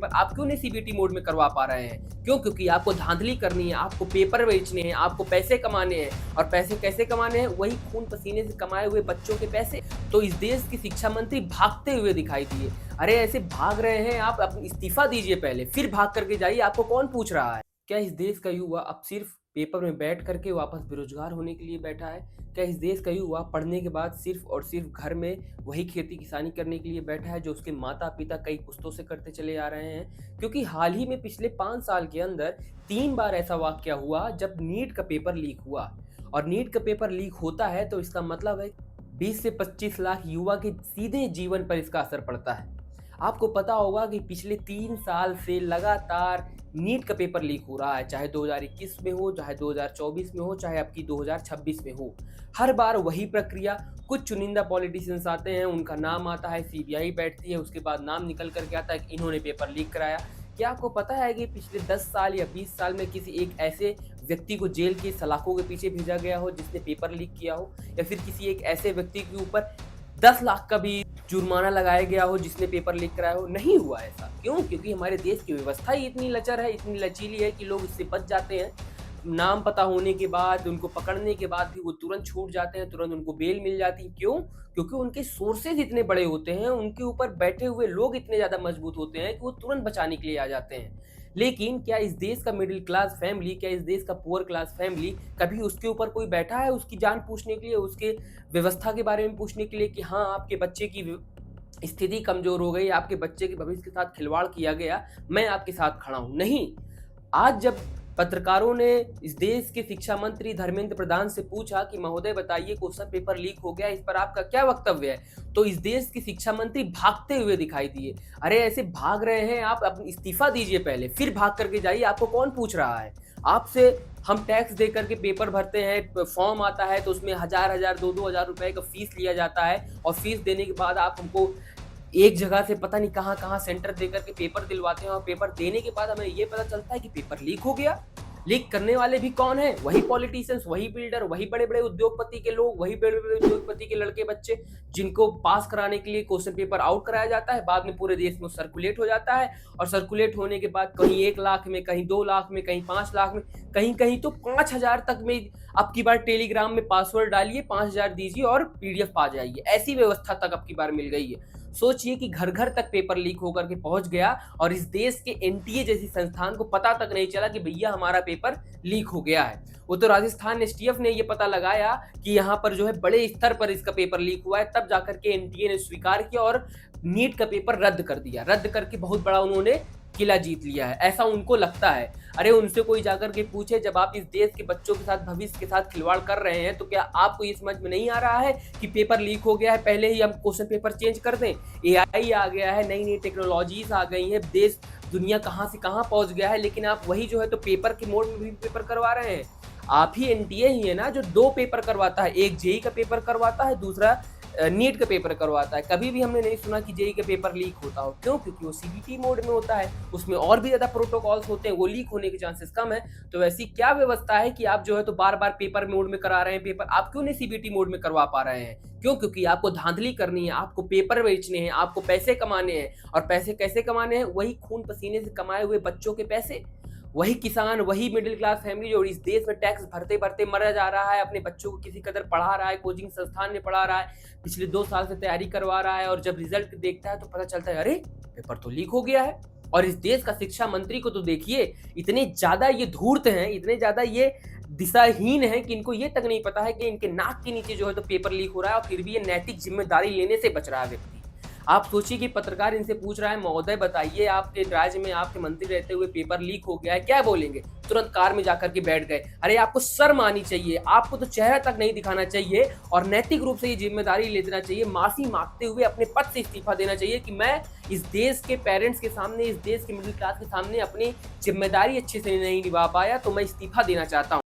पर आप क्यों नहीं सीबीटी मोड में करवा पा रहे हैं? क्यों? क्योंकि आपको धांधली करनी है, आपको पेपर बेचने हैं, आपको पैसे कमाने हैं और पैसे कैसे कमाने हैं? वही खून पसीने से कमाए हुए बच्चों के पैसे। तो इस देश के शिक्षा मंत्री भागते हुए दिखाई दिए। अरे ऐसे भाग रहे हैं आप इस्तीफा दीजिए पहले, फिर भाग करके जाइए, आपको कौन पूछ रहा है? क्या इस देश का युवा अब सिर्फ पेपर में बैठ करके वापस बेरोजगार होने के लिए बैठा है? क्या इस देश का युवा पढ़ने के बाद सिर्फ और सिर्फ घर में वही खेती किसानी करने के लिए बैठा है जो उसके माता पिता कई पुश्तों से करते चले आ रहे हैं? क्योंकि हाल ही में पिछले 5 साल के अंदर 3 बार ऐसा वाकया हुआ जब नीट का पेपर लीक हुआ। और नीट का पेपर लीक होता है तो इसका मतलब है 20 से 25 लाख युवा के सीधे जीवन पर इसका असर पड़ता है। आपको पता होगा कि पिछले 3 साल से लगातार नीट का पेपर लीक हो रहा है, चाहे 2021 में हो, चाहे 2024 में हो, चाहे अब की 2026 में हो। हर बार वही प्रक्रिया, कुछ चुनिंदा पॉलिटिशियंस आते हैं, उनका नाम आता है, सीबीआई बैठती है, उसके बाद नाम निकल कर के आता है कि इन्होंने पेपर लीक कराया। क्या आपको पता है कि पिछले 10 साल या 20 साल में किसी एक ऐसे व्यक्ति को जेल की सलाखों के पीछे भेजा गया हो जिसने पेपर लीक किया हो? या फिर किसी एक ऐसे व्यक्ति के ऊपर 10 लाख का भी जुर्माना लगाया गया हो जिसने पेपर लीक कराया हो? नहीं हुआ ऐसा। क्यों? क्योंकि हमारे देश की व्यवस्था ही इतनी लचर है, इतनी लचीली है कि लोग इससे बच जाते हैं। नाम पता होने के बाद, उनको पकड़ने के बाद भी वो तुरंत छूट जाते हैं, तुरंत उनको बेल मिल जाती है। क्यों? क्योंकि उनके सोर्सेज़ इतने बड़े होते हैं, उनके ऊपर बैठे हुए लोग इतने ज़्यादा मजबूत होते हैं कि वो तुरंत बचाने के लिए आ जाते हैं। लेकिन क्या इस देश का मिडिल क्लास फैमिली, क्या इस देश का पुअर क्लास फैमिली कभी उसके ऊपर कोई बैठा है उसकी जान पूछने के लिए, उसके व्यवस्था के बारे में पूछने के लिए कि हाँ, आपके बच्चे की स्थिति कमज़ोर हो गई, आपके बच्चे के भविष्य के साथ खिलवाड़ किया गया, मैं आपके साथ खड़ा हूँ? नहीं। आज जब पत्रकारों ने इस देश के शिक्षा मंत्री धर्मेंद्र प्रधान से पूछा कि महोदय बताइए, क्वेश्चन पेपर लीक हो गया, इस पर आपका क्या वक्तव्य है? तो इस देश के शिक्षा मंत्री भागते हुए दिखाई दिए। अरे ऐसे भाग रहे हैं आप इस्तीफा दीजिए पहले, फिर भाग करके जाइए, आपको कौन पूछ रहा है? आपसे हम टैक्स दे करके पेपर भरते हैं, फॉर्म आता है तो उसमें हज़ार-हज़ार, 2-2 हज़ार रुपए का फीस लिया जाता है और फीस देने के बाद आप हमको एक जगह से पता नहीं कहाँ-कहाँ सेंटर दे करके पेपर दिलवाते हैं और पेपर देने के बाद हमें ये पता चलता है कि पेपर लीक हो गया। लीक करने वाले भी कौन हैं? वही पॉलिटिशियंस, वही बिल्डर, वही बड़े-बड़े उद्योगपति के लोग, वही बड़े-बड़े उद्योगपति के लड़के बच्चे, जिनको पास कराने के लिए क्वेश्चन पेपर आउट कराया जाता है, बाद में पूरे देश में सर्कुलेट हो जाता है और सर्कुलेट होने के बाद कहीं 1 लाख में, कहीं 2 लाख में, कहीं 5 लाख में, कहीं-कहीं तो 5,000 तक में अब की बार टेलीग्राम में पासवर्ड डालिए, 5,000 दीजिए और पीडीएफ पा जाइए। ऐसी व्यवस्था तक अब की बार मिल गई है। सोचिए कि घर-घर तक पेपर लीक होकर के पहुँच गया और इस देश के एनटीए जैसी संस्थान को पता तक नहीं चला कि भैया हमारा पेपर लीक हो गया है। वो तो राजस्थान एसटीएफ ने ये पता लगाया कि यहाँ पर जो है बड़े स्तर पर इसका पेपर लीक हुआ है, तब जाकर के एनटीए ने स्वीकार किया और नीट का पेपर रद्द कर दिया। रद्द करके बहुत बड़ा उन्होंने किला जीत लिया है, ऐसा उनको लगता है। अरे उनसे कोई जाकर के पूछे, जब आप इस देश के बच्चों के साथ, भविष्य के साथ खिलवाड़ कर रहे हैं, तो क्या आपको ये समझ में नहीं आ रहा है कि पेपर लीक हो गया है, पहले ही हम क्वेश्चन पेपर चेंज कर दें? एआई आ गया है, नई-नई टेक्नोलॉजीज़ आ गई हैं, देश दुनिया कहाँ से कहाँ पहुँच गया है, लेकिन आप वही जो है तो पेपर के मोड में भी पेपर करवा रहे हैं। आप ही एनटीए ही है ना जो 2 पेपर करवाता है, एक जेईई का पेपर करवाता है, दूसरा नीट का पेपर करवाता है। कभी भी हमने नहीं सुना कि जेईई का पेपर लीक होता हो। क्यों? क्योंकि वो सीबीटी मोड में होता है, उसमें और भी ज़्यादा प्रोटोकॉल्स होते हैं, वो लीक होने के चांसेस कम है। तो ऐसी क्या व्यवस्था है कि आप जो है तो बार-बार पेपर मोड में करा रहे हैं पेपर, आप क्यों नहीं सीबीटी मोड में करवा पा रहे हैं? क्यों? क्योंकि आपको धांधली करनी है, आपको पेपर बेचने हैं, आपको पैसे कमाने हैं और पैसे कैसे कमाने हैं? वही खून पसीने से कमाए हुए बच्चों के पैसे। वही किसान, वही मिडिल क्लास फैमिली जो इस देश में टैक्स भरते-भरते मरा जा रहा है, अपने बच्चों को किसी कदर पढ़ा रहा है, कोचिंग संस्थान में पढ़ा रहा है, पिछले 2 साल से तैयारी करवा रहा है और जब रिजल्ट देखता है तो पता चलता है अरे! पेपर तो लीक हो गया है। और इस देश का शिक्षा मंत्री को तो देखिए, इतने ज़्यादा ये धूर्त हैं, इतने ज़्यादा ये दिशाहीन हैं कि इनको ये तक नहीं पता है कि इनके नाक के नीचे जो है तो पेपर लीक हो रहा है और फिर भी ये नैतिक ज़िम्मेदारी लेने से बच रहा है व्यक्ति। आप सोचिए कि पत्रकार इनसे पूछ रहा है, महोदय बताइए, आपके राज्य में आपके मंत्री रहते हुए पेपर लीक हो गया है, क्या बोलेंगे? तुरंत कार में जाकर के बैठ गए। अरे आपको शर्म आनी चाहिए, आपको तो चेहरा तक नहीं दिखाना चाहिए और नैतिक रूप से ये जिम्मेदारी ले लेना चाहिए, माफ़ी माँगते हुए अपने पद से इस्तीफा देना चाहिए कि मैं इस देश के पेरेंट्स के सामने, इस देश के मिडिल क्लास के सामने अपनी जिम्मेदारी अच्छे से नहीं निभा पाया, तो मैं इस्तीफा देना चाहता हूँ।